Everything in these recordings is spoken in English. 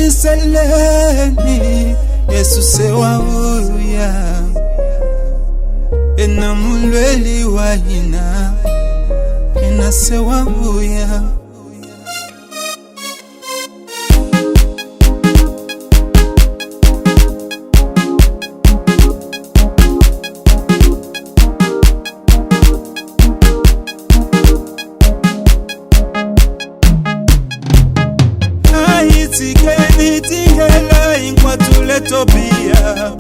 Ilungiseleni Yesu sewabuya Enamulweli wahina Ena sewabuya Tikeni tingela inkwatule tobia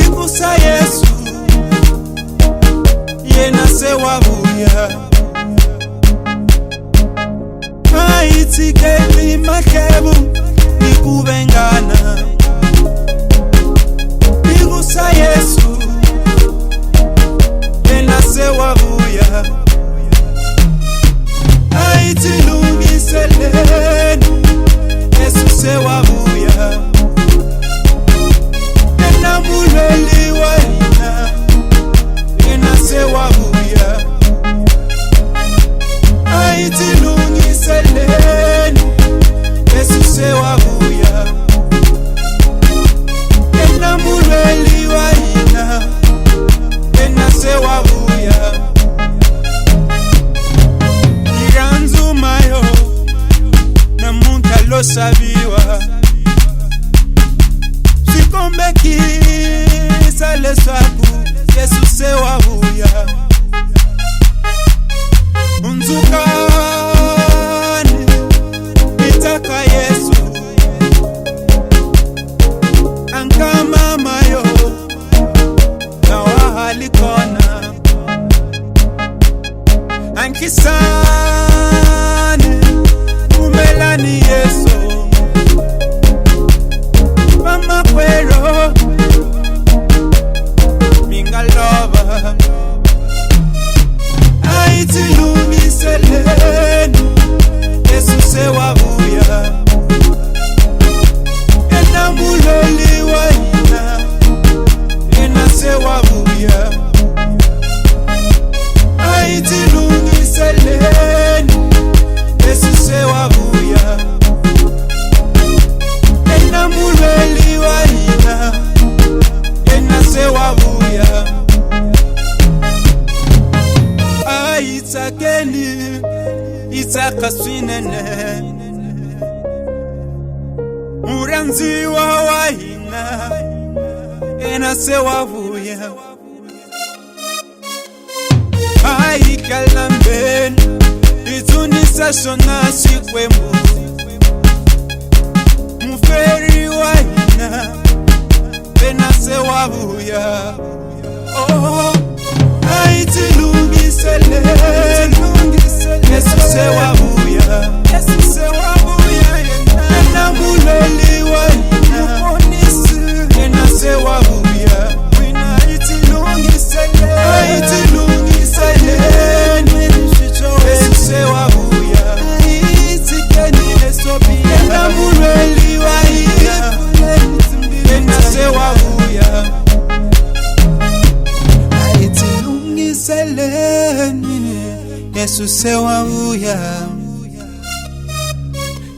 Ikusa Yesu Yena sewabuya Tikeni makebu Ikubengana Ikusa Yesu Yena sewabuya Ilungiseleni Yesu sewabuya Enamulweli wahina Ena sewabuya Ilungiseleni Yesu sewabuya Enamulweli wahina Ena sewabuya Mayo na munta lo sabiwa Sikombeki sale swaku Yesu sewabuya Unzukane itaka Yesu Ankama mayo na wahalikona Ankisane umelani Yesu Mama kwero Mingalova Ilungiseleni Yesu sewabuya Enamulweli wahina Ena sewabuya Ilungiseleni Yesu sewabuya Enamulweli wahina Ena sewabuya Itakeni itakaswinene Muranziwa wahina Ena sewabuya Kalambeni Itunisa shona sikwembu Muferi wahina Ena sewabuya Oh Ilungiseleni Yesu sewabuya Enamulweli wahina Ena sewabuya Ilungiseleni Yesu sewabuya Enamulweli wahina Ena sewabuya Ilungiseleni Yesu sewabuya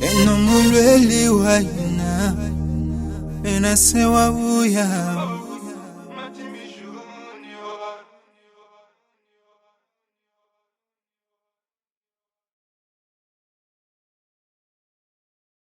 Enamulweli wahina Ena sewabuya